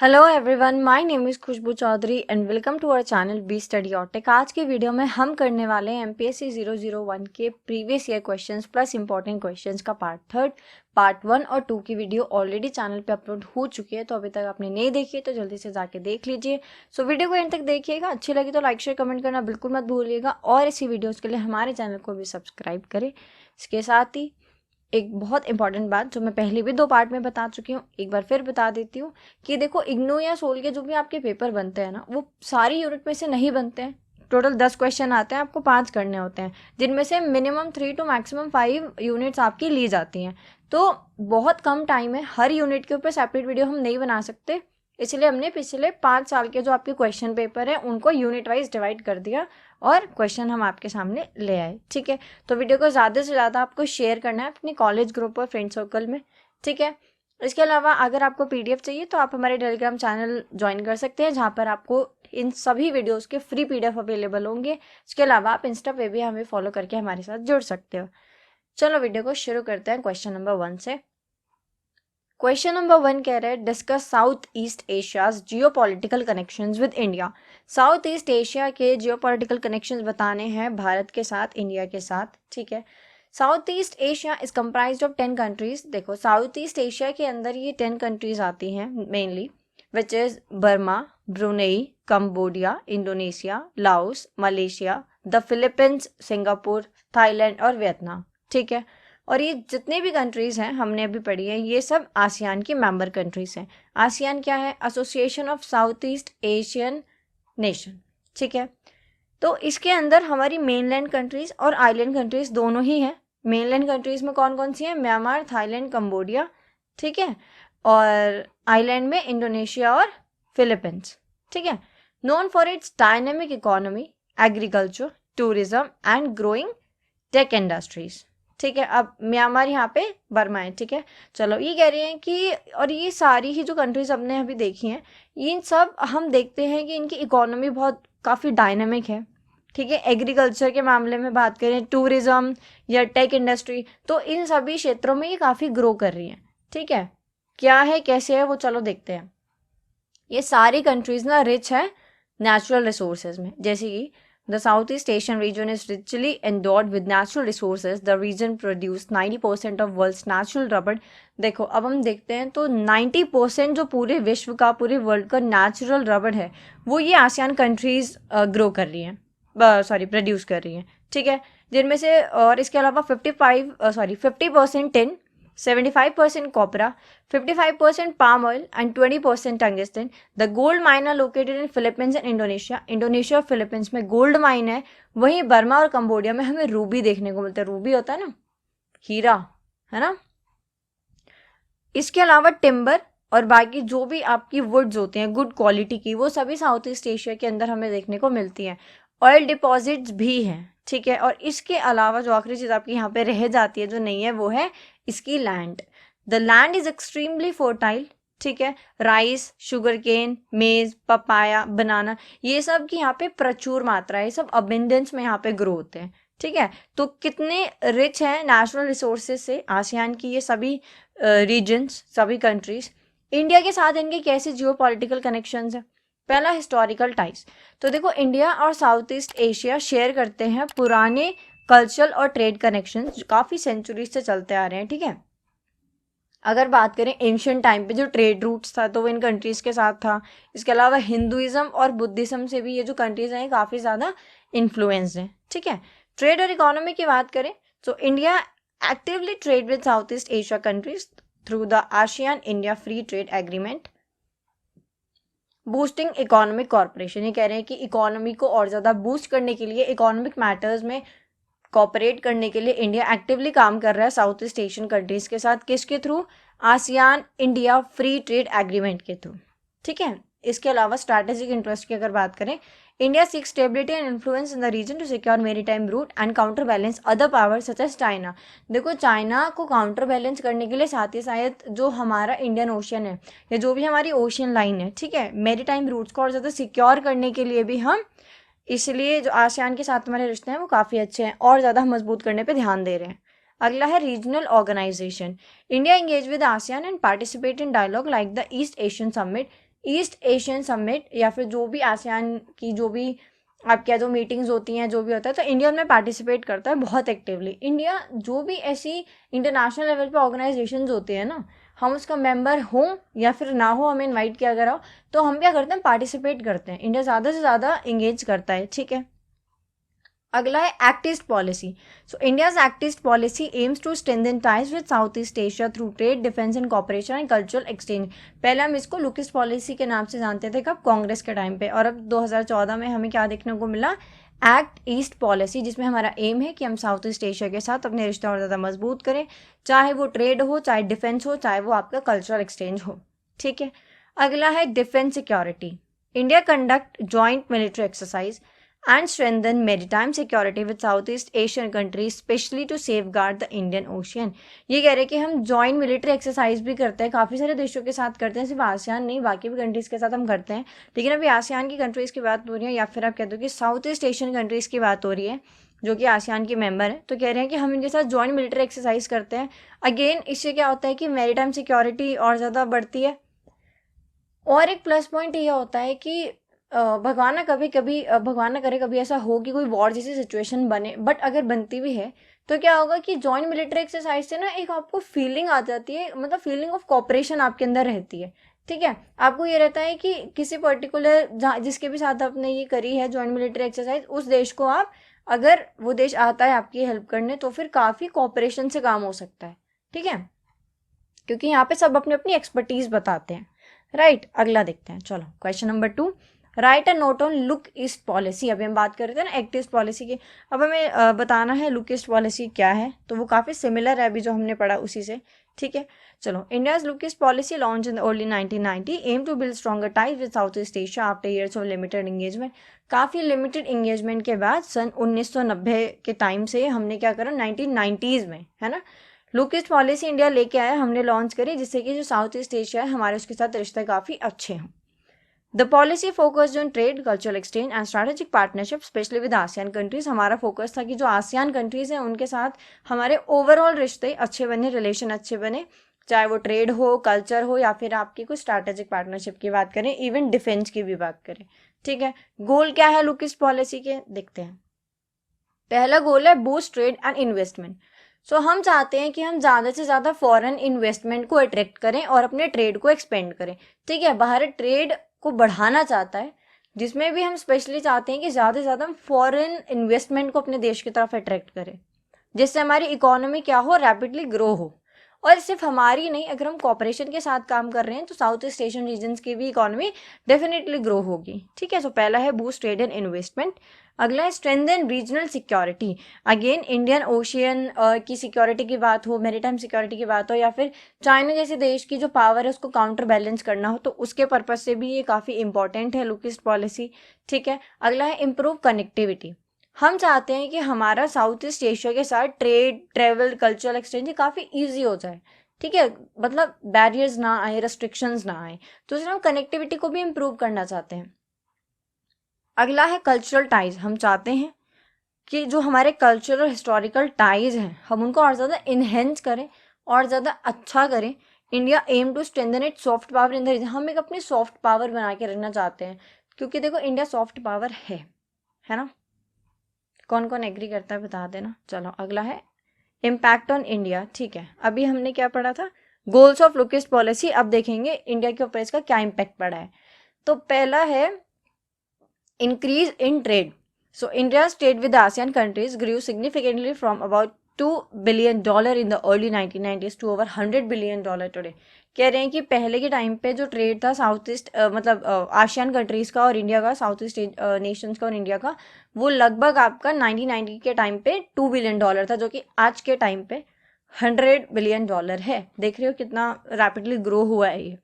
Hello everyone, my name is Khushboo Chaudhary and welcome to our channel B study और tech. आज की video में हम करने वाले हैं एमपीएससी 001 के previous year questions plus important questions का पार्ट 1 और 2 की वीडियो ऑलरेडी चैनल पे अपलोड हो चुकी है, तो अभी तक आपने नहीं देखी है तो जल्दी से जाके देख लीजिए। सो वीडियो को एंड तक देखिएगा, अच्छी लगी तो लाइक शेयर कमेंट करना बिल्कुल मत भूलिएगा और इसी वीडियोज़ के लिए हमारे चैनल को भी सब्सक्राइब करें। इसके साथ ही एक बहुत इंपॉर्टेंट बात जो मैं पहले भी 2 पार्ट में बता चुकी हूँ, एक बार फिर बता देती हूँ कि देखो, इग्नू या सोल के जो भी आपके पेपर बनते हैं ना, वो सारी यूनिट में से नहीं बनते हैं। टोटल 10 क्वेश्चन आते हैं, आपको 5 करने होते हैं, जिनमें से मिनिमम 3 टू मैक्सिमम 5 यूनिट्स आपकी ली जाती हैं। तो बहुत कम टाइम है, हर यूनिट के ऊपर सेपरेट वीडियो हम नहीं बना सकते, इसलिए हमने पिछले 5 साल के जो आपके क्वेश्चन पेपर हैं उनको यूनिट वाइज डिवाइड कर दिया और क्वेश्चन हम आपके सामने ले आए। ठीक है, तो वीडियो को ज़्यादा से ज़्यादा आपको शेयर करना है अपने कॉलेज ग्रुप और फ्रेंड सर्कल में। ठीक है, इसके अलावा अगर आपको पीडीएफ चाहिए तो आप हमारे टेलीग्राम चैनल ज्वाइन कर सकते हैं, जहाँ पर आपको इन सभी वीडियोज़ के फ्री पीडीएफ अवेलेबल होंगे। इसके अलावा आप इंस्टा पे भी हमें फॉलो करके हमारे साथ जुड़ सकते हो। चलो वीडियो को शुरू करते हैं क्वेश्चन नंबर 1 से। क्वेश्चन नंबर 1 कह रहे हैं, discuss south east Asia's geopolitical connections with India. South East Asia के जियोपॉलिटिकल कनेक्शंस बताने हैं भारत के साथ, इंडिया के साथ। ठीक है, south East Asia is comprised of 10 countries. देखो, साउथ ईस्ट एशिया के अंदर ये 10 कंट्रीज आती हैं mainly, which is Burma, Brunei, Cambodia, Indonesia, Laos, Malaysia, the Philippines, Singapore, Thailand और वियतनाम। ठीक है, और ये जितने भी कंट्रीज़ हैं हमने अभी पढ़ी हैं, ये सब आसियान की मेंबर कंट्रीज़ हैं। आसियान क्या है? Association of south east Asian nation. ठीक है, तो इसके अंदर हमारी मेनलैंड कंट्रीज़ और आइलैंड कंट्रीज़ दोनों ही हैं। मेनलैंड कंट्रीज़ में कौन कौन सी हैं? Myanmar, Thailand, Cambodia. ठीक है, और आइलैंड में इंडोनेशिया और फिलीपींस। ठीक है, known for its dynamic economy, agriculture, tourism and growing tech industries. ठीक है, अब म्यांमार यहाँ पे बर्मा है। ठीक है, चलो ये कह रहे हैं कि, और ये सारी ही जो कंट्रीज हमने अभी देखी हैं, इन सब हम देखते हैं कि इनकी इकोनॉमी बहुत काफ़ी डायनामिक है। ठीक है, एग्रीकल्चर के मामले में बात करें, टूरिज्म या टेक इंडस्ट्री, तो इन सभी क्षेत्रों में ये काफ़ी ग्रो कर रही हैं। ठीक है, क्या है कैसे है वो चलो देखते हैं। ये सारी कंट्रीज ना रिच है नेचुरल रिसोर्सेज में, जैसे कि The Southeast Asian region is richly endowed with natural resources. The region produced 90% of world's natural rubber. देखो, अब हम देखते हैं तो 90% जो पूरे विश्व का, पूरे वर्ल्ड का नेचुरल रबड़ है, वो ये आसियान कंट्रीज ग्रो कर रही हैं, प्रोड्यूस कर रही हैं। ठीक है, जिनमें से, और इसके अलावा 50% tin, 75% copra, 55% palm oil and 20% tungsten. The gold mine are located in Philippines and Indonesia. Indonesia और फिलीपींस में गोल्ड माइन है। वहीं बर्मा और कंबोडिया में हमें रूबी देखने को मिलता है। रूबी होता है ना, हीरा, है ना। इसके अलावा टिम्बर और बाकी जो भी आपकी वुड्स होते हैं गुड क्वालिटी की, वो सभी साउथ ईस्ट एशिया के अंदर हमें देखने को मिलती हैं। ऑयल डिपॉजिट्स भी हैं। ठीक है, और इसके अलावा जो आखिरी चीज़ आपकी यहाँ पे रह जाती है, जो नहीं है, वो है इसकी land. The land is extremely fertile. ठीक है, राइस, शुगर केन, मेज, पपाया, बनाना, ये सब की यहाँ पे प्रचुर मात्रा है, ये सब अबेंडेंस में यहाँ पे ग्रो होते हैं। ठीक है, तो कितने रिच हैं नेचुरल रिसोर्सेज से आसियान की ये सभी रीजन्स, सभी कंट्रीज। इंडिया के साथ इनके कैसे जियोपॉलिटिकल कनेक्शंस हैं? पहला, हिस्टोरिकल टाइज। तो देखो, इंडिया और साउथ ईस्ट एशिया शेयर करते हैं पुराने कल्चरल और ट्रेड कनेक्शंस जो काफ़ी सेंचुरीज से चलते आ रहे हैं। ठीक है, अगर बात करें एंशियंट टाइम पे जो ट्रेड रूट्स था तो वो इन कंट्रीज़ के साथ था। इसके अलावा हिंदुइज्म और बुद्धिज्म से भी ये जो कंट्रीज़ हैं काफ़ी ज़्यादा इन्फ्लुएंस्ड हैं। ठीक है, ट्रेड और इकोनॉमी की बात करें तो India actively trade with South East Asia countries through the ASEAN India free trade agreement. Boosting economic corporation, ये कह रहे हैं कि इकोनॉमी को और ज़्यादा बूस्ट करने के लिए, इकोनॉमिक मैटर्स में कॉपरेट करने के लिए इंडिया एक्टिवली काम कर रहा है साउथ ईस्ट एशियन कंट्रीज़ के साथ। किसके through? ASEAN India free trade agreement के थ्रू। ठीक है, इसके अलावा स्ट्रैटेजिक इंटरेस्ट की अगर बात करें, India seeks stability and influence in the region to secure maritime route and counter balance other power such as China. देखो, चाइना को काउंटर बैलेंस करने के लिए साथ ही साथ जो हमारा इंडियन ओशियन है या जो भी हमारी ओशियन लाइन है, ठीक है, मेरीटाइम रूट्स को और ज़्यादा सिक्योर करने के लिए भी हम, इसलिए जो आसियान के साथ हमारे रिश्ते हैं वो काफ़ी अच्छे हैं और ज़्यादा मजबूत करने पे ध्यान दे रहे हैं। अगला है regional organisation. India engage with ASEAN and participate in dialogue like the East Asian summit. East Asian summit या फिर जो भी आसियान की जो भी आपके जो मीटिंग्स होती हैं, जो भी होता है, तो इंडिया में पार्टिसिपेट करता है बहुत एक्टिवली। इंडिया जो भी ऐसी इंटरनेशनल लेवल पे ऑर्गेनाइजेशंस होती है ना, हम उसका मेंबर हों या फिर ना हो, हमें इनवाइट किया गया हो, तो हम क्या करते हैं, पार्टिसिपेट करते हैं। इंडिया ज़्यादा से ज़्यादा इंगेज करता है, ठीक है। अगला है Act East policy. So India's Act East policy aims to strengthen ties with South East Asia through trade, defence and cooperation and cultural exchange. पहले हम इसको लुक ईस्ट पॉलिसी के नाम से जानते थे, कब, कांग्रेस के टाइम पे, और अब 2014 में हमें क्या देखने को मिला, एक्ट ईस्ट पॉलिसी, जिसमें हमारा एम है कि हम साउथ ईस्ट एशिया के साथ अपने रिश्ते और ज़्यादा मजबूत करें, चाहे वो ट्रेड हो, चाहे डिफेंस हो, चाहे वो आपका कल्चरल एक्सचेंज हो, ठीक है। अगला है defence security. India conduct joint military exercise and strengthen maritime security with Southeast Asian countries, especially to safeguard the Indian Ocean। ये कह रहे हैं कि हम जॉइंट मिलिट्री एक्सरसाइज भी करते हैं, काफ़ी सारे देशों के साथ करते हैं, सिर्फ आसियान नहीं, बाकी भी कंट्रीज़ के साथ हम करते हैं, लेकिन अभी आसियान की कंट्रीज़ की बात हो रही है, या फिर आप कह दो कि साउथ ईस्ट एशियन कंट्रीज़ की बात हो रही है जो कि आसियान के मेंबर हैं। तो कह रहे हैं कि हम इनके साथ जॉइंट मिलिट्री एक्सरसाइज करते हैं। अगेन इससे क्या होता है कि मैरीटाइम सिक्योरिटी और ज़्यादा बढ़ती है, और एक प्लस पॉइंट ये होता है कि भगवान ना कभी कभी भगवान ना करे कभी ऐसा हो कि कोई वॉर जैसी सिचुएशन बने, बट अगर बनती भी है तो क्या होगा कि जॉइंट मिलिट्री एक्सरसाइज से ना एक आपको फीलिंग आ जाती है, मतलब फीलिंग ऑफ कॉपरेशन आपके अंदर रहती है, ठीक है। आपको ये रहता है कि किसी पर्टिकुलर जिसके भी साथ आपने ये करी है जॉइंट मिलिट्री एक्सरसाइज, उस देश को आप, अगर वो देश आता है आपकी हेल्प करने, तो फिर काफ़ी कॉपरेशन से काम हो सकता है, ठीक है, क्योंकि यहाँ पे सब अपनी अपनी एक्सपर्टीज बताते हैं, राइट। अगला देखते हैं, चलो question number 2, right a note on look East policy. अभी हम बात कर रहे थे ना एक्ट ईस्ट पॉलिसी की, अब हमें बताना है लुक ईस्ट पॉलिसी क्या है, तो वो काफ़ी सिमिलर है अभी जो हमने पढ़ा उसी से, ठीक है। चलो, India's Look East policy launch in the early 1990 aim to build stronger ties with South East Asia after years of limited engagement. काफ़ी लिमिटेड इंगेजमेंट के बाद सन 1990 के टाइम से हमने क्या करा, 1990s में, है ना, लुक ईस्ट पॉलिसी इंडिया लेके आया, हमने लॉन्च करी, जिससे कि जो साउथ ईस्ट एशिया है हमारे उसके साथ रिश्ते काफ़ी अच्छे हों। The policy focused on trade, cultural exchange and strategic partnership specially with ASEAN countries. हमारा फोकस था कि जो आसियान कंट्रीज हैं उनके साथ हमारे ओवरऑल रिश्ते अच्छे बने, रिलेशन अच्छे बने, चाहे वो ट्रेड हो, कल्चर हो, या फिर आपकी कुछ स्ट्रैटेजिक पार्टनरशिप की बात करें, इवन डिफेंस की भी बात करें, ठीक है। गोल क्या है लुक ईस्ट पॉलिसी के, देखते हैं। पहला गोल है बूस्ट ट्रेड एंड इन्वेस्टमेंट। सो हम चाहते हैं कि हम ज़्यादा से ज़्यादा फॉरेन इन्वेस्टमेंट को अट्रैक्ट करें और अपने ट्रेड को एक्सपेंड करें, ठीक है। भारत ट्रेड को बढ़ाना चाहता है, जिसमें भी हम स्पेशली चाहते हैं कि ज़्यादा से ज़्यादा हम फॉरेन इन्वेस्टमेंट को अपने देश की तरफ अट्रैक्ट करें, जिससे हमारी इकोनॉमी क्या हो, रैपिडली ग्रो हो। और सिर्फ हमारी नहीं, अगर हम कॉपरेशन के साथ काम कर रहे हैं तो साउथ ईस्ट एशियन रीजन्स की भी इकोनॉमी डेफिनेटली ग्रो होगी, ठीक है। सो पहला है बूस्ट ट्रेड एंड इन्वेस्टमेंट। अगला है strengthen regional security. Again Indian ocean की सिक्योरिटी की बात हो, मैरीटाइम सिक्योरिटी की बात हो, या फिर चाइना जैसे देश की जो पावर है उसको काउंटर बैलेंस करना हो, तो उसके पर्पज से भी ये काफ़ी इंपॉर्टेंट है लुक ईस्ट पॉलिसी, ठीक है। अगला है इम्प्रूव कनेक्टिविटी। हम चाहते हैं कि हमारा साउथ ईस्ट एशिया के साथ ट्रेड, ट्रेवल, कल्चरल एक्सचेंज काफ़ी ईजी हो जाए, ठीक है, मतलब बैरियर्स ना आए, रेस्ट्रिक्शंस ना आए, तो इसलिए हम कनेक्टिविटी को भी इम्प्रूव करना चाहते हैं। अगला है कल्चरल टाइज। हम चाहते हैं कि जो हमारे कल्चरल हिस्टोरिकल टाइज हैं हम उनको और ज़्यादा इन्हेंस करें और ज़्यादा अच्छा करें। India aim to strengthen it soft power in the region. हम एक अपनी सॉफ्ट पावर बना के रखना चाहते हैं, क्योंकि देखो इंडिया सॉफ्ट पावर है ना। कौन कौन एग्री करता है बता देना। चलो अगला है इम्पैक्ट ऑन इंडिया, ठीक है। अभी हमने क्या पढ़ा था, goals of look East policy. अब देखेंगे इंडिया के ऊपर इसका क्या इम्पैक्ट पड़ा है। तो पहला है increase in trade. So India's trade with ASEAN countries grew significantly from about $2 billion in the early 1990s to over $100 billion today. कह रहे हैं कि पहले के टाइम पे जो ट्रेड था साउथ ईस्ट मतलब आसियान कंट्रीज़ का और इंडिया का, साउथ ईस्ट नेशंस का और इंडिया का, वो लगभग आपका 1990 के टाइम पे $2 बिलियन था, जो कि आज के टाइम पे $100 बिलियन है। देख रहे हो कितना रैपिडली ग्रो हुआ है ये।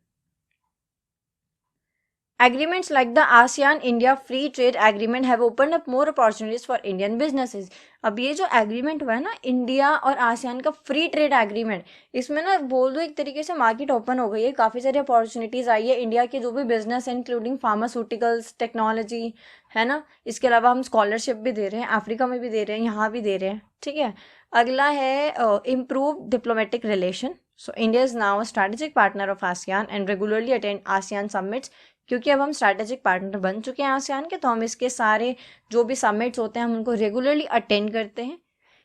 Agreements like the ASEAN-India Free Trade Agreement have opened up more opportunities for Indian businesses. अब ये जो एग्रीमेंट हुआ है ना इंडिया और आसियान का फ्री ट्रेड एग्रीमेंट, इसमें ना बोल दो एक तरीके से मार्केट ओपन हो गई है, काफ़ी सारी अपॉर्चुनिटीज़ आई है इंडिया के जो भी बिजनेस है, इंक्लूडिंग फार्मास्यूटिकल्स, टेक्नोलॉजी, है ना। इसके अलावा हम स्कॉलरशिप भी दे रहे हैं, अफ्रीका में भी दे रहे हैं, यहाँ भी दे रहे हैं, ठीक है। अगला है improve diplomatic relation. So India is now a strategic partner of ASEAN and regularly attend ASEAN summits. क्योंकि अब हम स्ट्रैटेजिक पार्टनर बन चुके हैं आसियान के, तो हम इसके सारे जो भी समिट्स होते हैं हम उनको रेगुलरली अटेंड करते हैं।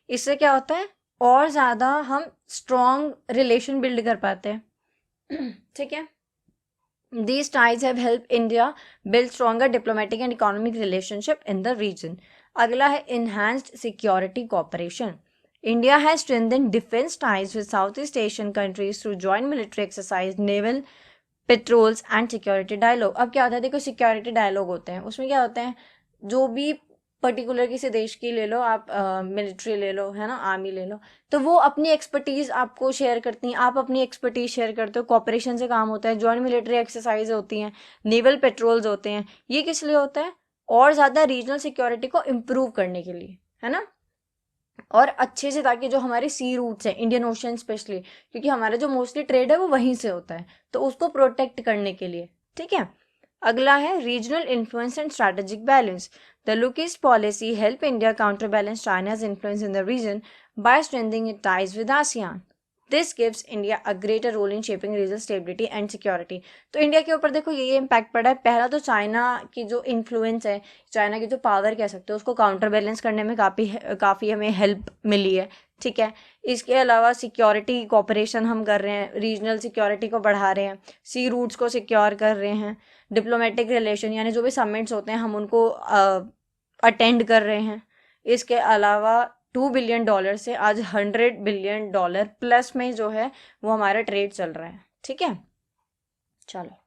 इससे क्या होता है, और ज़्यादा हम स्ट्रॉन्ग रिलेशन बिल्ड कर पाते हैं। ठीक है, these ties have helped India build stronger diplomatic and economic relationship in the region. अगला है enhanced security cooperation. India has strengthened defense ties with Southeast Asian countries through joint military exercise, naval patrols and security dialogue. अब क्या होता है, देखो security dialogue होते हैं, उसमें क्या होता है, जो भी पर्टिकुलर किसी देश की ले लो आप, मिलिट्री ले लो, है ना, आर्मी ले लो, तो वो अपनी एक्सपर्टीज आपको शेयर करती हैं, आप अपनी एक्सपर्टीज शेयर करते हो, कॉपरेशन से काम होता है, जॉइंट मिलिट्री एक्सरसाइज होती हैं, नेवल पेट्रोल्स होते हैं। ये किस लिए होता है, और ज़्यादा रीजनल सिक्योरिटी को इम्प्रूव करने के लिए, है ना, और अच्छे से, ताकि जो हमारे सी रूट्स हैं, इंडियन ओशन स्पेशली, क्योंकि हमारा जो मोस्टली ट्रेड है वो वहीं से होता है, तो उसको प्रोटेक्ट करने के लिए। ठीक है, अगला है regional influence and strategic balance. The Look East policy help India counter balance China's influence in the region by strengthening it ties with ASEAN. This gives India a greater role in shaping regional stability and security. तो India के ऊपर देखो ये impact पड़ा है। पहला तो China की जो इन्फ्लुएंस है, चाइना की जो पावर कह सकते हो, उसको काउंटर बैलेंस करने में काफ़ी हमें हेल्प मिली है। ठीक है, इसके अलावा सिक्योरिटी कॉपरेशन हम कर रहे हैं, रीजनल सिक्योरिटी को बढ़ा रहे हैं, सी रूट्स को सिक्योर कर रहे हैं, डिप्लोमेटिक रिलेशन यानी जो भी समिट्स होते हैं हम उनको अटेंड कर रहे हैं। इसके अलावा $2 बिलियन से आज $100 बिलियन प्लस में जो है वो हमारा ट्रेड चल रहा है। ठीक है, चलो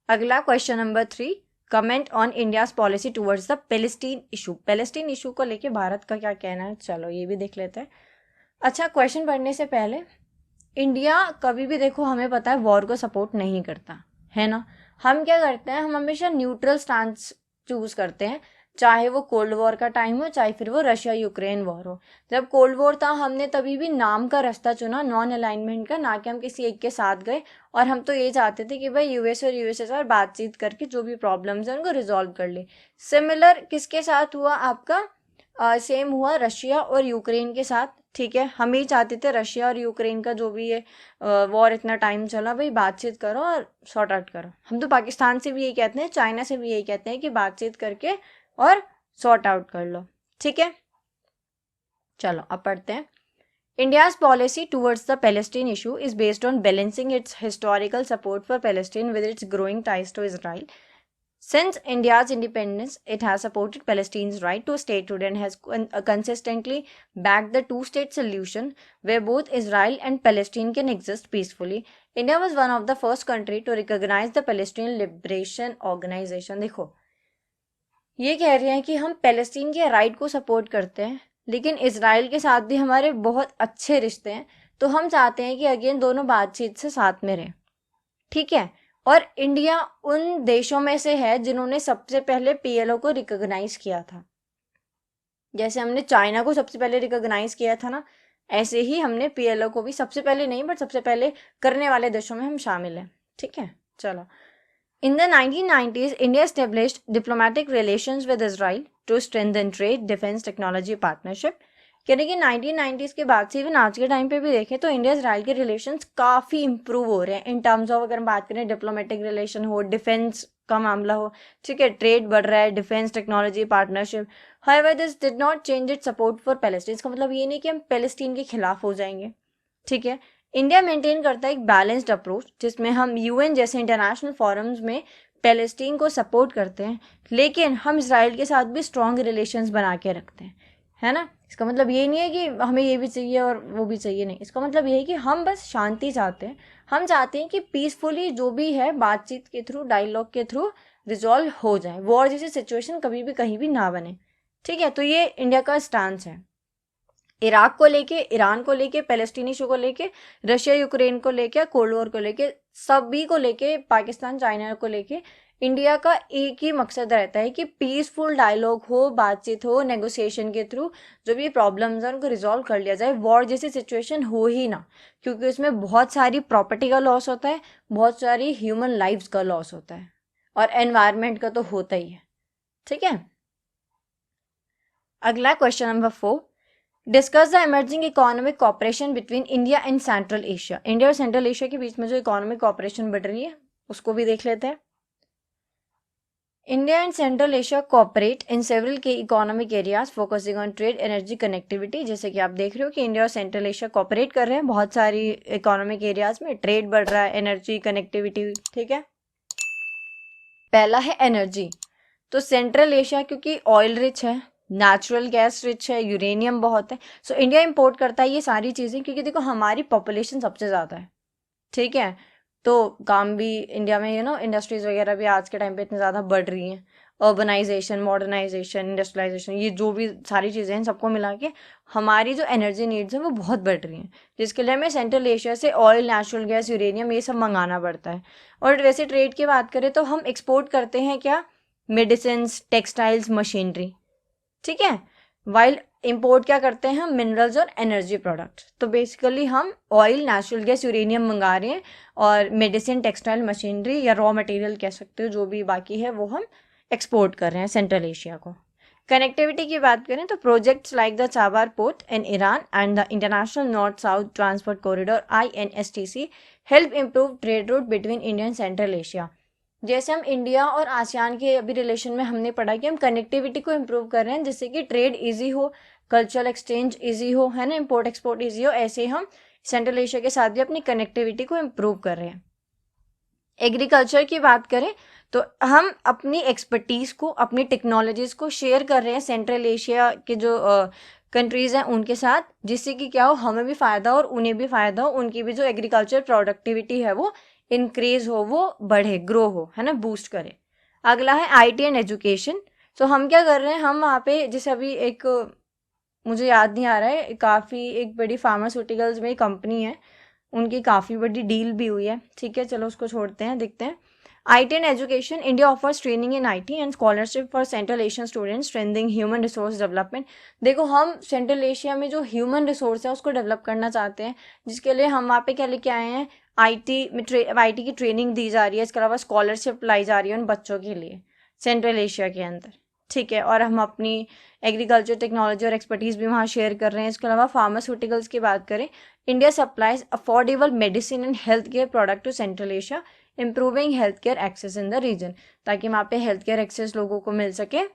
अगला question number 3, comment on India's policy towards the Palestine issue. Palestine issue को लेके भारत का क्या कहना है, चलो ये भी देख लेते हैं। अच्छा, क्वेश्चन पढ़ने से पहले, इंडिया कभी भी देखो हमें पता है वॉर को सपोर्ट नहीं करता है ना। हम क्या करते हैं, हम हमेशा न्यूट्रल स्टांस चूज करते हैं, चाहे वो कोल्ड वॉर का टाइम हो, चाहे फिर वो रशिया यूक्रेन वॉर हो। जब कोल्ड वॉर था हमने तभी भी नाम का रास्ता चुना, नॉन अलाइनमेंट का, ना कि हम किसी एक के साथ गए। और हम तो ये चाहते थे कि भाई यूएस और यूएसएसआर बातचीत करके जो भी प्रॉब्लम्स हैं उनको रिजॉल्व कर ले। सिमिलर किसके साथ हुआ आपका, सेम हुआ रशिया और यूक्रेन के साथ। ठीक है, हम ही चाहते थे रशिया और यूक्रेन का जो भी ये वॉर इतना टाइम चला, भाई बातचीत करो और सॉर्ट आउट करो। हम तो पाकिस्तान से भी यही कहते हैं, चाइना से भी यही कहते हैं कि बातचीत करके और सॉर्ट आउट कर लो। ठीक है, चलो अब पढ़ते हैं। India's policy towards the Palestine issue is based on balancing its historical support for Palestine with its growing ties to Israel. Since India's independence, it has supported Palestine's right to a statehood and has consistently backed the two-state solution where both Israel and Palestine can exist peacefully. India was one of the first country to recognize the Palestinian Liberation Organization. देखो ये कह रहे हैं कि हम Palestine के right को support करते हैं, लेकिन इसराइल के साथ भी हमारे बहुत अच्छे रिश्ते हैं, तो हम चाहते हैं कि अगेन दोनों बातचीत से साथ में रहें। ठीक है, और इंडिया उन देशों में से है जिन्होंने सबसे पहले पीएलओ को रिकॉग्नाइज किया था। जैसे हमने चाइना को सबसे पहले रिकॉग्नाइज किया था ना, ऐसे ही हमने पीएलओ को भी सबसे पहले नहीं, बट सबसे पहले करने वाले देशों में हम शामिल हैं। ठीक है, चलो। In the 1990s, India established diplomatic relations with Israel to strengthen trade, defense, technology partnership. कहने कि 1990s के बाद से इवन आज के टाइम पे भी देखें तो इंडिया इसराइल के रिलेशंस काफ़ी इंप्रूव हो रहे हैं इन टर्म्स ऑफ, अगर हम बात करें डिप्लोमेटिक रिलेशन हो, डिफेंस का मामला हो, ठीक है, ट्रेड बढ़ रहा है, defence technology partnership. However this did not change it support for Palestine. इसका मतलब ये नहीं कि हम पैलेस्टीन के खिलाफ हो जाएंगे। ठीक है, इंडिया मेंटेन करता है एक बैलेंस्ड अप्रोच जिसमें हम यूएन जैसे इंटरनेशनल फोरम्स में पैलेस्टीन को सपोर्ट करते हैं, लेकिन हम इसराइल के साथ भी स्ट्रॉन्ग रिलेशंस बना के रखते हैं, है ना। इसका मतलब ये नहीं है कि हमें ये भी चाहिए और वो भी चाहिए, नहीं। इसका मतलब ये है कि हम बस शांति चाहते हैं, हम चाहते हैं कि पीसफुली जो भी है बातचीत के थ्रू, डायलॉग के थ्रू रिजॉल्व हो जाए, वॉर जैसी सिचुएशन कभी भी कहीं भी ना बने। ठीक है, तो ये इंडिया का स्टांस है। इराक को लेके, ईरान को लेके, पैलेस्टीनी इशू को लेके, रशिया यूक्रेन को लेके, कोल्ड वॉर को लेके, सभी को लेके, पाकिस्तान चाइना को लेके, इंडिया का एक ही मकसद रहता है कि पीसफुल डायलॉग हो, बातचीत हो, नेगोशिएशन के थ्रू जो भी प्रॉब्लम्स हैं उनको रिजॉल्व कर लिया जाए, वॉर जैसी सिचुएशन हो ही ना, क्योंकि उसमें बहुत सारी प्रॉपर्टी का लॉस होता है, बहुत सारी ह्यूमन लाइफ्स का लॉस होता है, और एनवायरनमेंट का तो होता ही है। ठीक है, अगला question number 4, discuss the emerging economic cooperation between India and Central Asia. India और सेंट्रल एशिया के बीच में जो इकोनॉमिक कॉपरेशन बढ़ रही है उसको भी देख लेते हैं। India and Central Asia cooperate in several के economic areas focusing on trade, energy, connectivity. जैसे कि आप देख रहे हो कि इंडिया और सेंट्रल एशिया कॉपरेट कर रहे हैं बहुत सारी इकोनॉमिक एरियाज में, ट्रेड बढ़ रहा है, एनर्जी, कनेक्टिविटी। ठीक है, पहला है एनर्जी। तो सेंट्रल एशिया क्योंकि ऑयल रिच है, नेचुरल गैस रिच है, यूरेनियम बहुत है, सो इंडिया इंपोर्ट करता है ये सारी चीज़ें, क्योंकि देखो हमारी पॉपुलेशन सबसे ज़्यादा है। ठीक है, तो काम भी इंडिया में इंडस्ट्रीज वगैरह भी आज के टाइम पे इतनी ज़्यादा बढ़ रही हैं। अर्बनाइजेशन, मॉडर्नाइजेशन, इंडस्ट्रियलाइजेशन, ये जो भी सारी चीज़ें हैं सबको मिला के हमारी जो एनर्जी नीड्स हैं वो बहुत बढ़ रही हैं, जिसके लिए हमें सेंट्रल एशिया से ऑयल, नेचुरल गैस, यूरेनियम ये सब मंगाना पड़ता है। और वैसे ट्रेड की बात करें तो हम एक्सपोर्ट करते हैं क्या, मेडिसिन, टेक्सटाइल्स, मशीनरी। ठीक है, वाइल इंपोर्ट क्या करते हैं हम, मिनरल्स और एनर्जी प्रोडक्ट। तो बेसिकली हम ऑयल, नेचुरल गैस, यूरेनियम मंगा रहे हैं, और मेडिसिन, टेक्सटाइल, मशीनरी या रॉ मटेरियल कह सकते हो, जो भी बाकी है वो हम एक्सपोर्ट कर रहे हैं सेंट्रल एशिया को। कनेक्टिविटी की बात करें तो projects like the Chabahar port in Iran and the international north south transport corridor INSTC help improve trade route between India and Central Asia. जैसे हम इंडिया और आसियान के अभी रिलेशन में हमने पढ़ा कि हम कनेक्टिविटी को इम्प्रूव कर रहे हैं जिससे कि ट्रेड इजी हो, कल्चरल एक्सचेंज इजी हो, है ना, इम्पोर्ट एक्सपोर्ट इजी हो। ऐसे ही हम सेंट्रल एशिया के साथ भी अपनी कनेक्टिविटी को इम्प्रूव कर रहे हैं। एग्रीकल्चर की बात करें तो हम अपनी एक्सपर्टीज़ को, अपनी टेक्नोलॉजीज़ को शेयर कर रहे हैं सेंट्रल एशिया के जो कंट्रीज़ हैं उनके साथ, जिससे कि क्या हो, हमें भी फ़ायदा हो और उन्हें भी फ़ायदा हो, उनकी भी जो एग्रीकल्चर प्रोडक्टिविटी है वो इंक्रीज हो, वो बढ़े, ग्रो हो, है ना, बूस्ट करे। अगला है IT एंड एजुकेशन। तो हम क्या कर रहे हैं, हम वहाँ पे जैसे अभी एक, मुझे याद नहीं आ रहा है, काफ़ी एक बड़ी फार्मास्यूटिकल्स में कंपनी है, उनकी काफ़ी बड़ी डील भी हुई है। ठीक है, चलो उसको छोड़ते हैं, देखते हैं। IT and education, India offers training in IT and scholarship for central Asian students, strengthening human resource development. देखो हम सेंट्रल एशिया में जो ह्यूमन रिसोर्स है उसको डेवलप करना चाहते हैं, जिसके लिए हम वहाँ पे क्या लेके आए हैं, IT की ट्रेनिंग दी जा रही है, इसके अलावा स्कॉलरशिप लाई जा रही है उन बच्चों के लिए सेंट्रल एशिया के अंदर। ठीक है, और हम अपनी एग्रीकल्चर टेक्नोलॉजी और एक्सपर्टीज़ भी वहाँ शेयर कर रहे हैं। इसके अलावा फार्मास्यूटिकल्स की बात करें, India supplies affordable medicine and health care product to Central Asia, improving health care access in the region, ताकि वहाँ पे हेल्थ केयर एक्सेस लोगों को मिल सके।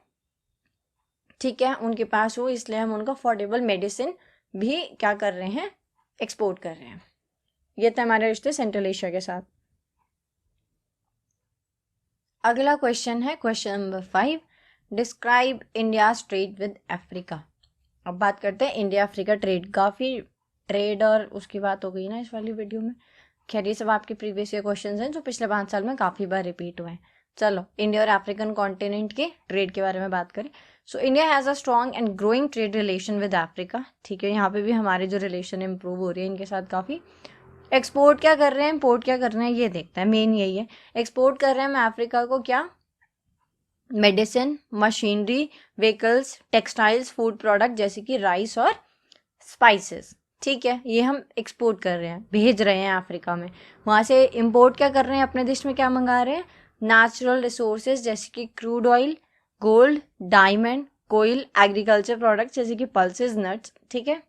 ठीक है, उनके पास हो, इसलिए हम उनका अफोर्डेबल मेडिसिन भी क्या कर रहे हैं, एक्सपोर्ट कर रहे हैं। ये थे हमारे रिश्ते सेंट्रल एशिया के साथ। अगला क्वेश्चन है question number 5, describe India trade with Africa. अब बात करते हैं इंडिया अफ्रीका ट्रेड। काफ़ी ट्रेड और उसकी बात हो गई ना इस वाली वीडियो में। खैर ये सब आपके प्रीवियस ईयर क्वेश्चंस हैं जो पिछले 5 साल में काफ़ी बार रिपीट हुए हैं। चलो इंडिया और अफ्रीकन कॉन्टिनेंट के ट्रेड के बारे में बात करें। So India has a strong and growing trade relation with Africa. ठीक है, यहाँ पे भी हमारे जो रिलेशन इंप्रूव हो रही है इनके साथ काफ़ी। एक्सपोर्ट क्या कर रहे हैं, इम्पोर्ट क्या कर रहे हैं, ये देखते हैं, मेन यही है। एक्सपोर्ट कर रहे हैं हम अफ्रीका को क्या, medicine, machinery, vehicles, textiles, food product जैसे कि राइस और स्पाइसेस। ठीक है, ये हम एक्सपोर्ट कर रहे हैं, भेज रहे हैं अफ्रीका में। वहाँ से इंपोर्ट क्या कर रहे हैं, अपने देश में क्या मंगा रहे हैं, नेचुरल रिसोर्सेज जैसे कि क्रूड ऑयल, गोल्ड, डायमंड, कोयल, एग्रीकल्चर प्रोडक्ट्स जैसे कि पल्सेस, नट्स। ठीक है,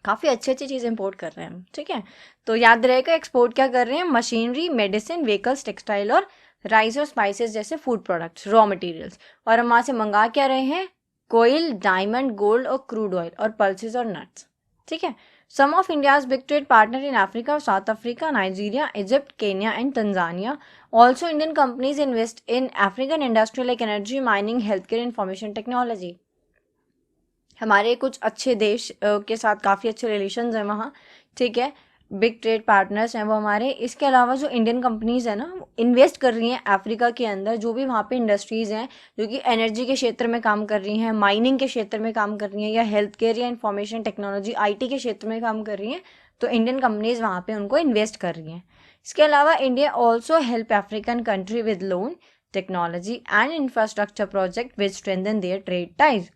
काफ़ी अच्छी अच्छी चीज़ इंपोर्ट कर रहे हैं हम। ठीक है, तो याद रहेगा एक्सपोर्ट क्या कर रहे हैं, मशीनरी, मेडिसिन, व्हीकल्स, टेक्सटाइल और राइस और स्पाइसेस जैसे फूड प्रोडक्ट्स, रॉ मटेरियल्स। और हम वहाँ से मंगा क्या रहे हैं, कोयल, डायमंड, गोल्ड और क्रूड ऑयल और पल्सेस और नट्स। ठीक है, some of India's big trade partner in Africa और South Africa, Nigeria, Egypt, Kenya and Tanzania. Also Indian companies invest in African industry like energy, mining, health care, information technology. हमारे कुछ अच्छे देश के साथ काफ़ी अच्छे रिलेशंस हैं वहाँ। ठीक है, बिग ट्रेड पार्टनर्स हैं वो हमारे। इसके अलावा जो इंडियन कंपनीज़ हैं ना वो इन्वेस्ट कर रही हैं अफ्रीका के अंदर, जो भी वहाँ पे इंडस्ट्रीज़ हैं जो कि एनर्जी के क्षेत्र में काम कर रही हैं, माइनिंग के क्षेत्र में काम कर रही हैं, या हेल्थ केयर या इंफॉर्मेशन टेक्नोलॉजी IT के क्षेत्र में काम कर रही हैं, तो इंडियन कंपनीज़ वहाँ पर उनको इन्वेस्ट कर रही हैं। इसके अलावा India also help African country with loan, technology and infrastructure project which strengthen their trade ties.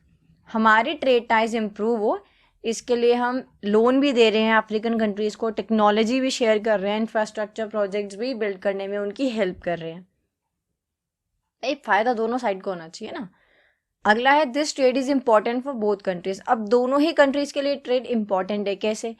हमारे ट्रेड टाइज इम्प्रूव हो इसके लिए हम लोन भी दे रहे हैं अफ्रीकन कंट्रीज़ को, टेक्नोलॉजी भी शेयर कर रहे हैं, इंफ्रास्ट्रक्चर प्रोजेक्ट्स भी बिल्ड करने में उनकी हेल्प कर रहे हैं। एक फ़ायदा दोनों साइड को होना चाहिए ना। अगला है this trade is important for both countries. अब दोनों ही कंट्रीज के लिए ट्रेड इंपॉर्टेंट है। कैसे?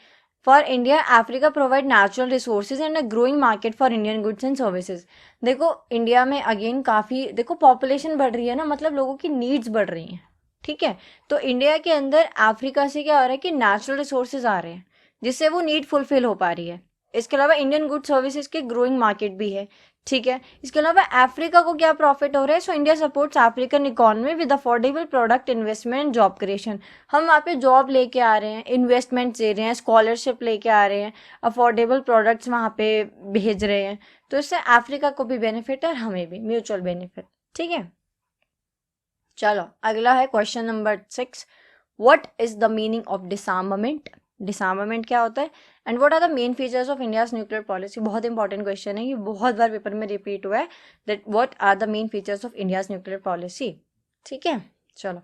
For India Africa provide natural resources and a growing market for Indian goods and services. देखो इंडिया में अगेन काफ़ी, देखो पॉपुलेशन बढ़ रही है ना, मतलब लोगों की नीड्स बढ़ रही हैं, ठीक है। तो इंडिया के अंदर अफ्रीका से क्या हो रहा है कि नेचुरल रिसोर्सेज आ रहे हैं जिससे वो नीड फुलफिल हो पा रही है। इसके अलावा इंडियन गुड सर्विसेज के ग्रोइंग मार्केट भी है, ठीक है। इसके अलावा अफ्रीका को क्या प्रॉफिट हो रहा है? So India supports African economy with affordable product, investment, job creation. हम वहाँ पे जॉब लेके आ रहे हैं, इन्वेस्टमेंट दे रहे हैं, स्कॉलरशिप लेके आ रहे हैं, अफोर्डेबल प्रोडक्ट्स वहाँ पे भेज रहे हैं। तो इससे अफ्रीका को भी बेनिफिट है और हमें भी, म्यूचुअल बेनिफिट, ठीक है। चलो अगला है question number 6। What is the meaning of disarmament? Disarmament क्या होता है? And what are the main features of India's nuclear policy? बहुत इंपॉर्टेंट क्वेश्चन है, ये बहुत बार पेपर में रिपीट हुआ है, that what are the main features of India's nuclear policy, ठीक है। चलो,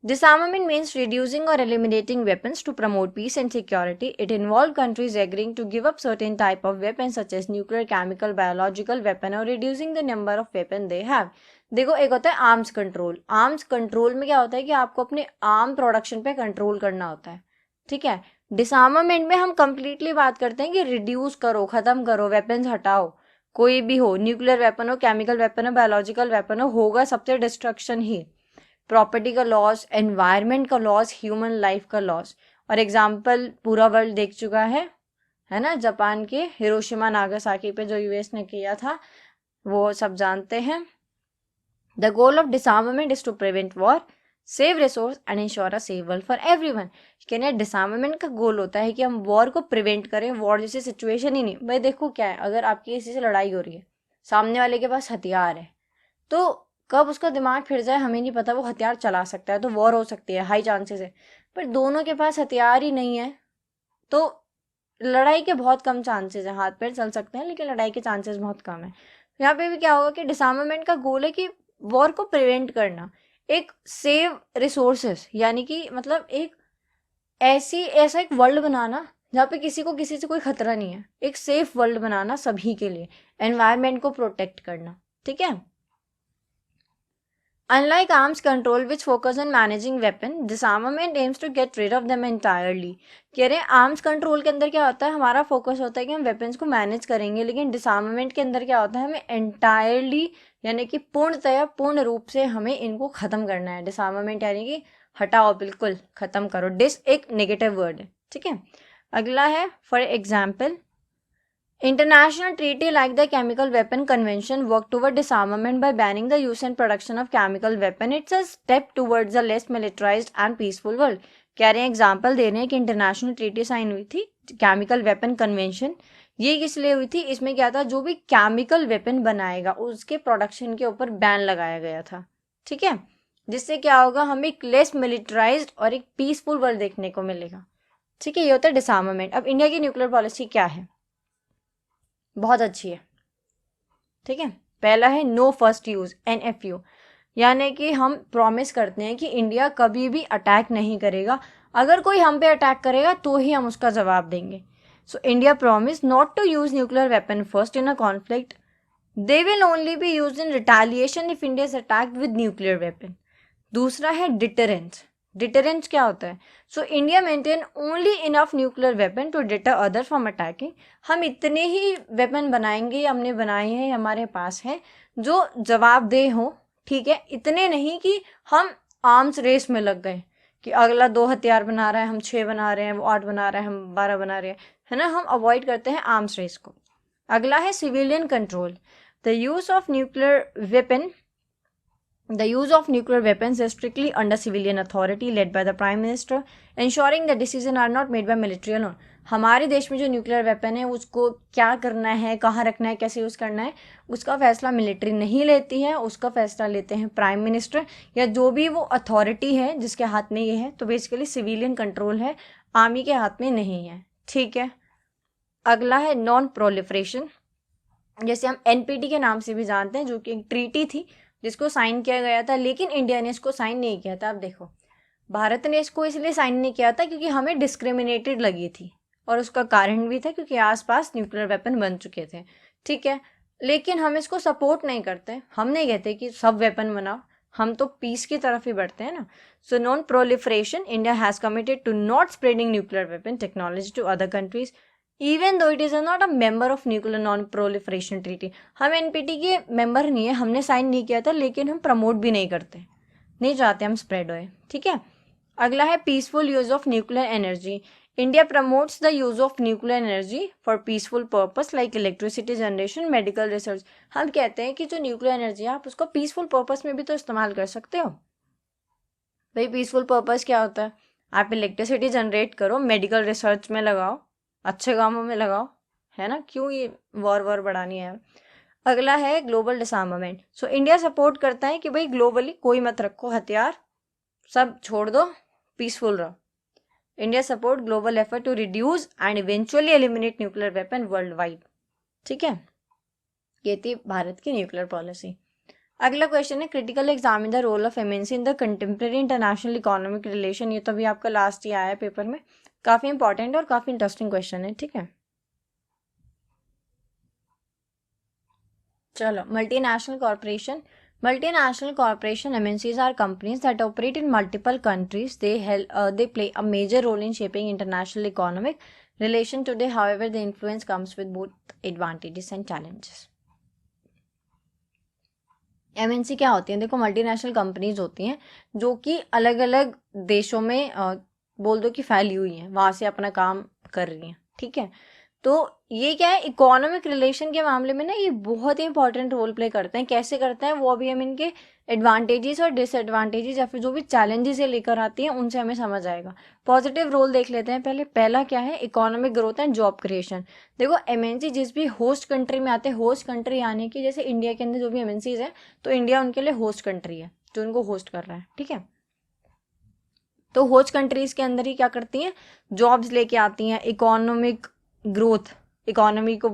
disarmament means reducing or eliminating weapons to promote peace and security. It involves countries agreeing to give up certain type of weapons such as nuclear, chemical, biological weapon or reducing the number of weapon they have. देखो एक होता है arms control. Arms control में क्या होता है कि आपको अपने आर्म प्रोडक्शन पे कंट्रोल करना होता है, ठीक है। डिसआर्मामेंट में हम कंप्लीटली बात करते हैं कि रिड्यूस करो, खत्म करो, वेपन्स हटाओ, कोई भी हो, न्यूक्लियर वेपन हो, केमिकल वेपन हो, बायोलॉजिकल वेपन हो, होगा सबसे डिस्ट्रक्शन ही। प्रॉपर्टी का लॉस, एनवायरनमेंट का लॉस, ह्यूमन लाइफ का लॉस। और एग्जाम्पल पूरा वर्ल्ड देख चुका है ना, जापान के हिरोशिमा नागासाकी पे जो यूएस ने किया था, वो सब जानते हैं। The goal of disarmament is to prevent war, save resource and ensure a safe world for everyone. कहने डिसआर्मामेंट का गोल होता है कि हम वॉर को प्रिवेंट करें, वॉर जैसी सिचुएशन ही नहीं। भाई देखो क्या है, अगर आपकी किसी से लड़ाई हो रही है, सामने वाले के पास हथियार है, तो कब उसका दिमाग फिर जाए हमें नहीं पता, वो हथियार चला सकता है, तो वॉर हो सकती है, हाई चांसेस है। पर दोनों के पास हथियार ही नहीं है तो लड़ाई के बहुत कम चांसेस है। हाथ पैर चल सकते हैं लेकिन लड़ाई के चांसेस बहुत कम है। यहाँ पे भी क्या होगा कि डिसआर्मामेंट का गोल है कि वॉर को प्रिवेंट करना, एक सेव रिसोर्सेस, यानी कि मतलब एक ऐसा एक वर्ल्ड बनाना जहाँ पे किसी को किसी से कोई खतरा नहीं है, एक सेफ वर्ल्ड बनाना सभी के लिए, एनवायरनमेंट को प्रोटेक्ट करना, ठीक है। Unlike arms control which focus on managing weapon, disarmament aims to get rid of them entirely. कह रहे हैं आर्म्स कंट्रोल के अंदर क्या होता है, हमारा फोकस होता है कि हम वेपन्स को मैनेज करेंगे, लेकिन डिसआर्मामेंट के अंदर क्या होता है, हमें एंटायरली यानी कि पूर्णतया पूर्ण रूप से हमें इनको खत्म करना है। डिसआर्मामेंट यानी कि हटाओ, बिल्कुल खत्म करो। डिस एक नेगेटिव वर्ड है, ठीक है। अगला है for example, International treaty like the Chemical Weapon Convention work toward disarmament by banning the use and production of chemical weapon. It's a step towards a less militarized and peaceful world. कह रहे हैं example दे रहे हैं कि international treaty sign हुई थी chemical weapon convention. ये किस लिए हुई थी? इसमें क्या था, जो भी केमिकल वेपन बनाएगा उसके प्रोडक्शन के ऊपर बैन लगाया गया था, ठीक है। जिससे क्या होगा, हमें एक लेस मिलिटराइज्ड और एक पीसफुल वर्ल्ड देखने को मिलेगा, ठीक है। ये होता है डिसआर्मामेंट। अब इंडिया की न्यूक्लियर पॉलिसी क्या है? बहुत अच्छी है, ठीक है। पहला है नो फर्स्ट यूज, NFU, यानी कि हम प्रॉमिस करते हैं कि इंडिया कभी भी अटैक नहीं करेगा, अगर कोई हम पे अटैक करेगा तो ही हम उसका जवाब देंगे। So India promise not to use nuclear weapon first in a conflict, they will only be use in retaliation if India is attacked with nuclear weapon. दूसरा है डिटरेंस। डिटरेंस क्या होता है? So India maintain only enough nuclear weapon to deter other from attacking. हम इतने ही weapon बनाएंगे, हमने बनाए हैं, हमारे पास है, जो जवाबदेह हो, ठीक है। इतने नहीं कि हम आर्म्स रेस में लग गए कि अगला 2 हथियार बना रहा है, हम 6 बना रहे हैं, वो 8 बना रहा है, हम 12 बना रहे हैं, है ना। हम अवॉइड करते हैं आर्म्स रेस को। अगला है civilian control. The use of nuclear weapon The use of nuclear weapons is strictly under civilian authority led by the Prime Minister, ensuring that decisions are not made by military alone. हमारे देश में जो nuclear weapon है उसको क्या करना है, कहाँ रखना है, कैसे यूज़ करना है, उसका फैसला मिलिट्री नहीं लेती है, उसका फैसला लेते हैं प्राइम मिनिस्टर या जो भी वो अथॉरिटी है जिसके हाथ में ये है। तो बेसिकली सिविलियन कंट्रोल है, आर्मी के हाथ में नहीं है, ठीक है। अगला है नॉन प्रोलिफरेशन, जैसे हम NPT के नाम से भी जानते हैं, जो कि एक ट्रीटी थी जिसको साइन किया गया था, लेकिन इंडिया ने इसको साइन नहीं किया था। अब देखो, भारत ने इसको इसलिए साइन नहीं किया था क्योंकि हमें डिस्क्रिमिनेटेड लगी थी, और उसका कारण भी था क्योंकि आसपास न्यूक्लियर वेपन बन चुके थे, ठीक है। लेकिन हम इसको सपोर्ट नहीं करते, हम नहीं कहते कि सब वेपन बनाओ, हम तो पीस की तरफ ही बढ़ते हैं ना। So non proliferation, India has committed to not spreading nuclear weapon technology to other countries even though it is not a member of nuclear non proliferation treaty. हम एनपीटी के मेंबर नहीं है, हमने साइन नहीं किया था, लेकिन हम प्रमोट भी नहीं करते, नहीं चाहते हम स्प्रेड होए, ठीक है। अगला है peaceful use of nuclear energy. India promotes the use of nuclear energy for peaceful purpose like electricity generation, medical research. हम कहते हैं कि जो न्यूक्लियर एनर्जी है आप उसको पीसफुल पर्पस में भी तो इस्तेमाल कर सकते हो। भाई पीसफुल पर्पस क्या होता है? आप इलेक्ट्रिसिटी जनरेट करो, मेडिकल रिसर्च में लगाओ, अच्छे कामों में लगाओ, है ना, क्यों ये वॉर बढ़ानी है। अगला है ग्लोबल डिसआर्मामेंट। सो इंडिया सपोर्ट करता है कि भाई ग्लोबली कोई मत रखो हथियार, सब छोड़ दो, पीसफुल रहो। India support global effort to reduce and eventually eliminate nuclear weapon worldwide, ठीक है। ये थी भारत की न्यूक्लियर पॉलिसी। अगला क्वेश्चन है critical examine the role of MNC in the contemporary international economic relation. ये तो अभी आपका लास्ट ही आया है पेपर में, काफी इंपॉर्टेंट और काफी इंटरेस्टिंग क्वेश्चन है, ठीक है। चलो, multinational corporation. Multinational corporation MNCs are companies that operate in multiple countries. They play a major role in shaping international economic relation today. However, the influence comes with both advantages and challenges. MNC क्या होती हैं? देखो, multinational companies होती हैं जो कि अलग अलग देशों में बोल दो कि फैली हुई हैं, वहां से अपना काम कर रही हैं, ठीक है। तो ये क्या है, इकोनॉमिक रिलेशन के मामले में ना ये बहुत ही इंपॉर्टेंट रोल प्ले करते हैं। कैसे करते हैं वो अभी हम इनके एडवांटेजेस और डिसएडवांटेजेस या फिर जो भी चैलेंजेस ये लेकर आती हैं उनसे हमें समझ आएगा। पॉजिटिव रोल देख लेते हैं पहले। पहला क्या है, economic growth and job creation. देखो, एमएनसी जिस भी होस्ट कंट्री में आते हैं, होस्ट कंट्री यानी कि जैसे इंडिया के अंदर जो भी एमएनसीज हैं, तो इंडिया उनके लिए होस्ट कंट्री है जो उनको होस्ट कर रहा है, ठीक है। तो होस्ट कंट्रीज के अंदर ही क्या करती हैं, जॉब्स लेके आती हैं, इकोनॉमिक ग्रोथ, इकोनॉमी को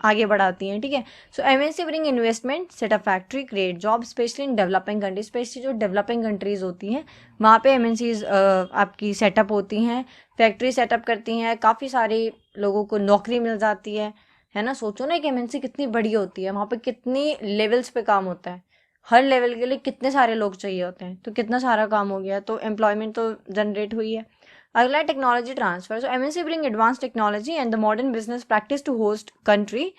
आगे बढ़ाती हैं, ठीक है। So MNC bring investment, set up factory, create job, specially in developing countries. Specially जो डेवलपिंग कंट्रीज होती हैं वहाँ पे एमएनसीज आपकी सेटअप होती हैं, फैक्ट्री सेटअप करती हैं, काफ़ी सारे लोगों को नौकरी मिल जाती है ना। सोचो ना कि एमएनसी कितनी बड़ी होती है, वहाँ पे कितनी लेवल्स पे काम होता है, हर लेवल के लिए कितने सारे लोग चाहिए होते हैं, तो कितना सारा काम हो गया, तो एम्प्लॉयमेंट तो जनरेट हुई है। अगला technology transfer. So MNC bring advance technology and the modern business practice to host country,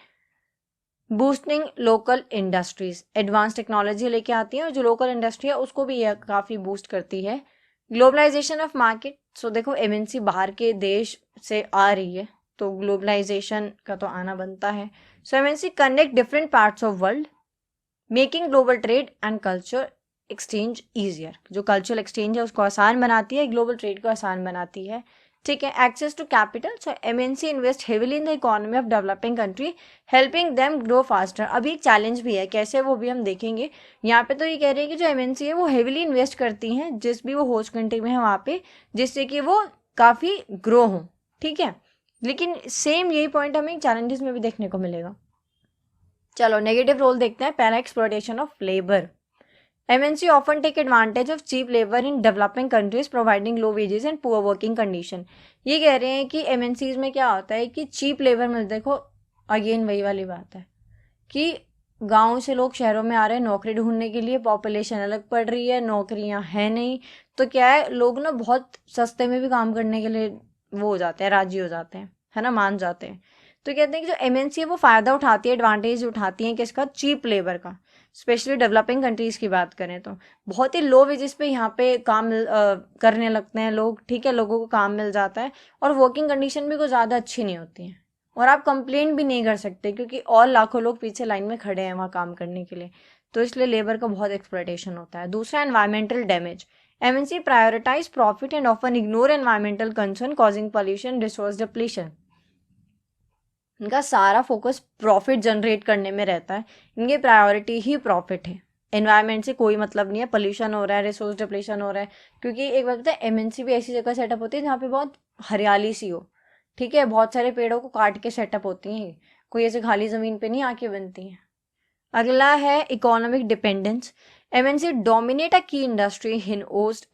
boosting local industries. Advance technology लेके आती है और जो लोकल इंडस्ट्री है उसको भी यह काफ़ी बूस्ट करती है। Globalisation of market. सो देखो, एमएनसी बाहर के देश से आ रही है तो ग्लोबलाइजेशन का तो आना बनता है। So MNC connect different parts of world, making global trade and culture exchange easier. जो कल्चरल एक्सचेंज है उसको आसान बनाती है, ग्लोबल ट्रेड को आसान बनाती है, ठीक है। Access to capital. So MNC invest heavily in the economy of developing country, helping them grow faster. अभी एक चैलेंज भी है, कैसे वो भी हम देखेंगे। यहाँ पे तो ये कह रहे हैं कि जो एमएनसी है वो हेविली इन्वेस्ट करती हैं जिस भी वो होस्ट कंट्री में है वहाँ पे, जिससे कि वो काफ़ी ग्रो हो, ठीक है। लेकिन सेम यही पॉइंट हमें चैलेंजेस में भी देखने को मिलेगा। चलो, नेगेटिव रोल देखते हैं। पहला, exploitation of labour. MNC often take advantage of cheap labor in developing countries, providing low wages and poor working condition. ये कह रहे हैं कि MNCs में क्या होता है कि चीप लेबर मिल, देखो अगेन वही वाली बात है कि गांव से लोग शहरों में आ रहे हैं नौकरी ढूंढने के लिए, पॉपुलेशन अलग पड़ रही है, नौकरियां है नहीं, तो क्या है, लोग ना बहुत सस्ते में भी काम करने के लिए वो हो जाते हैं, राजी हो जाते हैं, है ना, मान जाते हैं। तो कहते हैं कि जो MNC है वो फ़ायदा उठाती है, एडवांटेज उठाती है किसका, चीप लेबर का। स्पेशली डेवलपिंग कंट्रीज़ की बात करें तो बहुत ही लो वेजेस पे यहाँ पे काम करने लगते हैं लोग, ठीक है, लोगों को काम मिल जाता है और वर्किंग कंडीशन भी कोई ज़्यादा अच्छी नहीं होती है और आप कंप्लेंट भी नहीं कर सकते क्योंकि और लाखों लोग पीछे लाइन में खड़े हैं वहाँ काम करने के लिए, तो इसलिए लेबर का बहुत एक्सप्लॉयटेशन होता है। दूसरा, environmental damage. MNC prioritise profit and often ignore environmental concern causing pollution, resource depletion. इनका सारा फोकस प्रॉफिट जनरेट करने में रहता है, इनकी प्रायोरिटी ही प्रॉफिट है, एनवायरनमेंट से कोई मतलब नहीं है। पोल्यूशन हो रहा है, रिसोर्स डिप्लीशन हो रहा है, क्योंकि एक वक्त है MNC भी ऐसी जगह सेटअप होती है जहाँ पे बहुत हरियाली सी हो, ठीक है, बहुत सारे पेड़ों को काट के सेटअप होती हैं, कोई ऐसे खाली ज़मीन पे नहीं आके बनती हैं। अगला है economic dependence. MNC dominate a key industry in host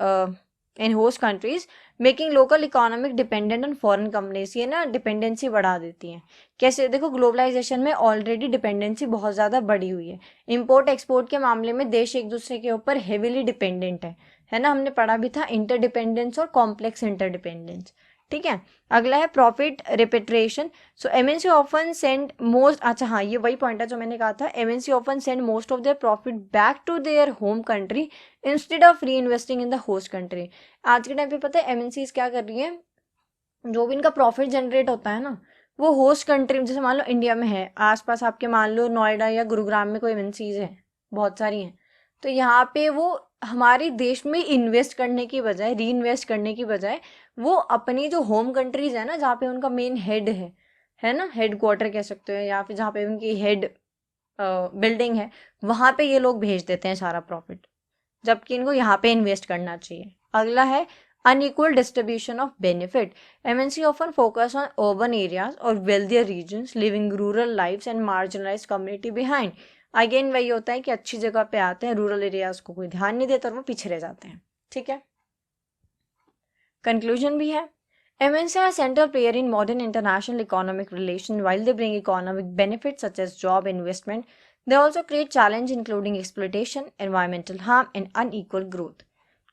in host countries, making local economic dependent on foreign companies. ये ना डिपेंडेंसी बढ़ा देती हैं। कैसे? देखो, ग्लोबलाइजेशन में ऑलरेडी डिपेंडेंसी बहुत ज़्यादा बढ़ी हुई है। इम्पोर्ट एक्सपोर्ट के मामले में देश एक दूसरे के ऊपर हेविली डिपेंडेंट है ना। हमने पढ़ा भी था इंटरडिपेंडेंस और कॉम्प्लेक्स इंटरडिपेंडेंस। ठीक है, अगला है प्रॉफिट रिपेट्रिएशन। सो एमएनसी ऑफन सेंड मोस्ट, अच्छा हाँ, ये वही पॉइंट है जो मैंने कहा था, MNC often send most of their profit back to their home country instead of reinvesting in the host country. आज के टाइम पे पता है एमएनसीज क्या कर रही है? जो भी इनका प्रॉफिट जनरेट होता है ना, वो होस्ट कंट्री, जैसे मान लो इंडिया में है, आसपास आपके मान लो नोएडा या गुरुग्राम में कोई एमएनसीज है, बहुत सारी हैं, तो यहाँ पे वो हमारे देश में इन्वेस्ट करने की बजाय, री इन्वेस्ट करने की बजाय, वो अपनी जो होम कंट्रीज है ना, जहाँ पे उनका मेन हेड है ना, हेड क्वार्टर कह सकते हो, या फिर जहाँ पे उनकी हेड बिल्डिंग है, वहाँ पे ये लोग भेज देते हैं सारा प्रॉफिट, जबकि इनको यहाँ पे इन्वेस्ट करना चाहिए। अगला है unequal distribution of benefit. MNC often focus on urban areas or wealthier regions, leaving rural lives and marginalized community behind. Again वही होता है कि अच्छी जगह पे आते हैं, रूरल एरियाज को कोई ध्यान नहीं देता और वो पीछे रह जाते हैं। ठीक है, कंक्लूजन भी है, MNC are a central player in modern international economic relations. While they bring economic benefits such as job investment, they also create challenge including exploitation, environmental harm, and unequal growth.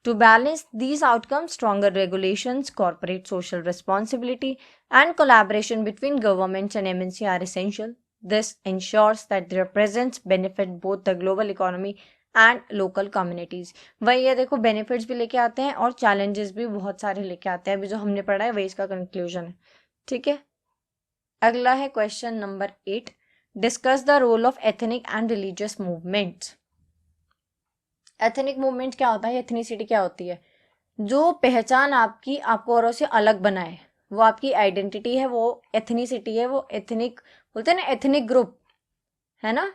To balance these outcomes, stronger regulations, corporate social responsibility, and collaboration between governments and MNC are essential. This ensures that their presence benefit both the global economy and local communities. वही है, देखो, benefits भी लेके आते हैं और challenges भी बहुत सारे लेके आते हैं। अभी जो हमने पढ़ा है वही इसका कंक्लूजन है। ठीक है, अगला है question number 8, discuss the role of ethnic and religious movements. Ethnic movement क्या होता है? एथनिसिटी क्या होती है? जो पहचान आपकी आपको औरों से अलग बनाए, वो आपकी आइडेंटिटी है, वो एथनिसिटी है, वो एथनिक बोलते हैं ना, एथनिक ग्रुप है ना,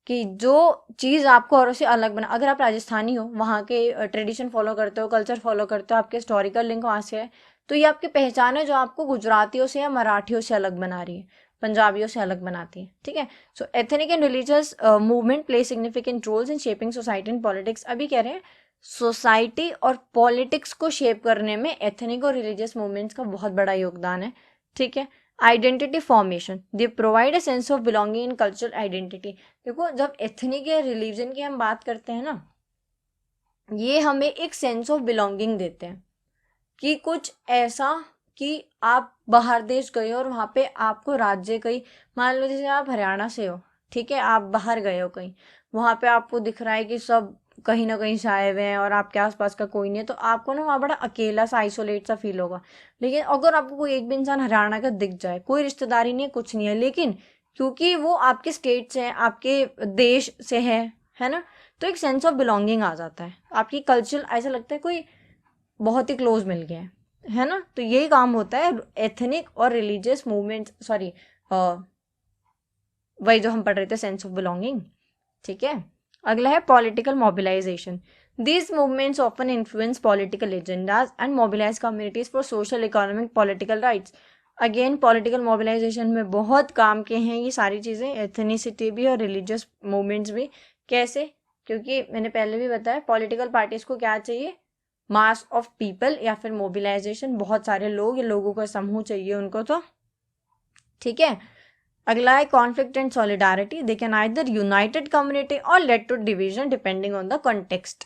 कि जो चीज़ आपको औरों से अलग बना। अगर आप राजस्थानी हो, वहाँ के ट्रेडिशन फॉलो करते हो, कल्चर फॉलो करते हो, आपके हिस्टोरिकल लिंक वहाँ से है, तो ये आपकी पहचान है जो आपको गुजरातियों से या मराठियों से अलग बना रही है, पंजाबियों से अलग बनाती है। ठीक है, so ethnic and religious movement play significant roles in shaping society and politics. अभी कह रहे हैं सोसाइटी और पॉलिटिक्स को शेप करने में एथनिक और रिलीजियस मूवमेंट्स का बहुत बड़ा योगदान है। ठीक है, identity formation, they provide a sense of belonging in cultural identity. देखो, जब एथनिक या रिलीजन की हम बात करते हैं ना, ये हमें एक सेंस ऑफ बिलोंगिंग देते हैं कि कुछ ऐसा कि आप बाहर देश गए हो और वहाँ पे आपको राज्य कहीं, मान लो जैसे आप हरियाणा से हो, ठीक है, आप बाहर गए हो कहीं, वहाँ पे आपको दिख रहा है कि सब कहीं ना कहीं से आए हुए हैं और आपके आसपास का कोई नहीं है, तो आपको ना वहाँ बड़ा अकेला सा, आइसोलेट सा फील होगा। लेकिन अगर आपको कोई एक भी इंसान हरियाणा का दिख जाए, कोई रिश्तेदारी नहीं है, कुछ नहीं है, लेकिन क्योंकि वो आपके स्टेट से है, आपके देश से है ना, तो एक सेंस ऑफ बिलोंगिंग आ जाता है, आपकी कल्चर ऐसा लगता है कोई बहुत ही क्लोज मिल गया है ना। तो यही काम होता है एथनिक और रिलीजियस मूवमेंट, सॉरी, वही जो हम पढ़ रहे थे, सेंस ऑफ बिलोंगिंग। ठीक है, अगला है political mobilisation. These movements often influence political agendas and mobilize communities for social, economic, political rights. Again political mobilisation में बहुत काम के हैं ये सारी चीज़ें, एथनिसिटी भी और रिलीजियस मूवमेंट्स भी। कैसे? क्योंकि मैंने पहले भी बताया, पॉलिटिकल पार्टीज को क्या चाहिए? मास ऑफ पीपल या फिर मोबिलाइजेशन, बहुत सारे लोग या लोगों का समूह चाहिए उनको। तो ठीक है, अगला है conflict and solidarity, they can either united community or lead to division depending on the context.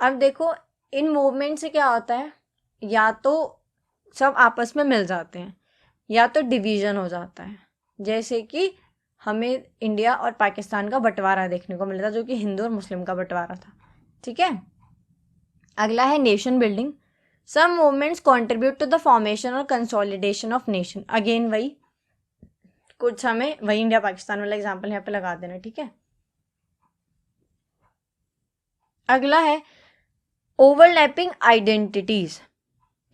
अब देखो, इन मूवमेंट से क्या होता है, या तो सब आपस में मिल जाते हैं या तो डिवीजन हो जाता है। जैसे कि हमें इंडिया और पाकिस्तान का बंटवारा देखने को मिला था, जो कि हिंदू और मुस्लिम का बंटवारा था। ठीक है, अगला है nation building. Some movements contribute to the formation और कंसोलिडेशन ऑफ नेशन। अगेन वही, कुछ हमें वही इंडिया पाकिस्तान वाला एग्जाम्पल यहाँ पे लगा देना। ठीक है, अगला है ओवरलैपिंग आइडेंटिटीज,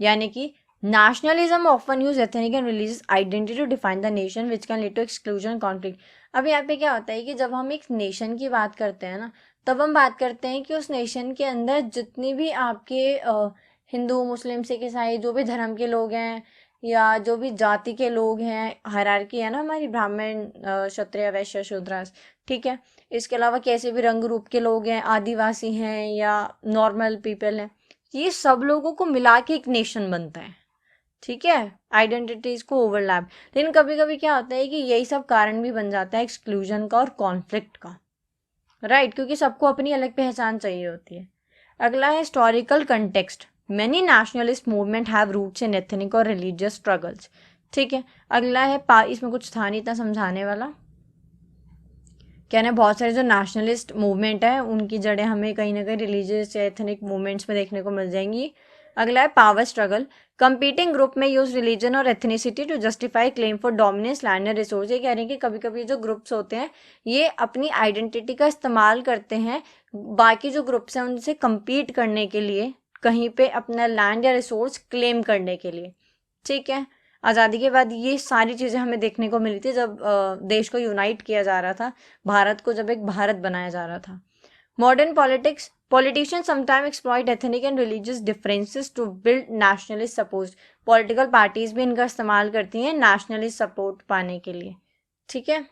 यानी कि nationalism often use ethnic and religious identity to define the nation which can lead to exclusion and conflict. अब यहाँ पे क्या होता है कि जब हम एक नेशन की बात करते हैं ना, तब हम बात करते हैं कि उस नेशन के अंदर जितनी भी आपके हिंदू, मुस्लिम, सिख, ईसाई, जो भी धर्म के लोग हैं या जो भी जाति के लोग हैं, हायरार्की है ना हमारी, ब्राह्मण, क्षत्रिय, वैश्य, शूद्र। ठीक है, इसके अलावा कैसे भी रंग रूप के लोग हैं, आदिवासी हैं या नॉर्मल पीपल हैं, ये सब लोगों को मिला के एक नेशन बनता है, ठीक है, आइडेंटिटीज को ओवरलैप। लेकिन कभी कभी क्या होता है कि यही सब कारण भी बन जाता है एक्सक्लूजन का और कॉन्फ्लिक्ट का, राइट, क्योंकि सबको अपनी अलग पहचान चाहिए होती है। अगला है historical context, many nationalist movement have roots in ethnic और रिलीजियस स्ट्रगल्स, ठीक है। अगला है इसमें कुछ था नहीं था समझाने वाला, कहना बहुत सारे जो नेशनलिस्ट मूवमेंट है उनकी जड़ें हमें कहीं ना कहीं रिलीजियस या एथनिक मूवमेंट्स में देखने को मिल जाएंगी। अगला है पावर स्ट्रगल, कंपीटिंग ग्रुप में यूज रिलीजन और ethnicity to justify claim for dominance land and resource. ये कह रहे हैं कि कभी कभी जो ग्रुप्स होते हैं ये अपनी आइडेंटिटी का इस्तेमाल करते हैं बाकी जो ग्रुप्स हैं उनसे compete करने के लिए, कहीं पे अपना लैंड या रिसोर्स क्लेम करने के लिए, ठीक है। आज़ादी के बाद ये सारी चीज़ें हमें देखने को मिली थी जब देश को यूनाइट किया जा रहा था, भारत को जब एक भारत बनाया जा रहा था। Modern politics, politicians sometimes exploit ethnic and religious differences to build nationalist support। Political parties भी इनका इस्तेमाल करती हैं नेशनलिस्ट सपोर्ट पाने के लिए, ठीक है।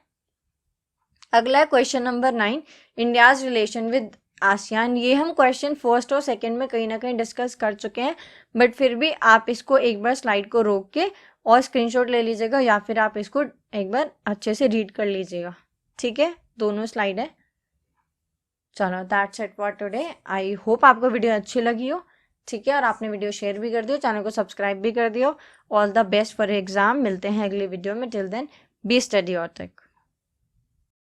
अगला है question number 9, India's relation with ASEAN. ये हम क्वेश्चन फर्स्ट और सेकंड में कहीं ना कहीं डिस्कस कर चुके हैं, बट फिर भी आप इसको एक बार स्लाइड को रोक के और स्क्रीनशॉट ले लीजिएगा या फिर आप इसको एक बार अच्छे से रीड कर लीजिएगा, ठीक है, दोनों स्लाइड है। चलो that's it for today, I hope आपको वीडियो अच्छी लगी हो, ठीक है, और आपने वीडियो शेयर भी कर दियो, चैनल को सब्सक्राइब भी कर दियो। All the best for exam, मिलते हैं अगली वीडियो में, टिल देन बी स्टडी और तक।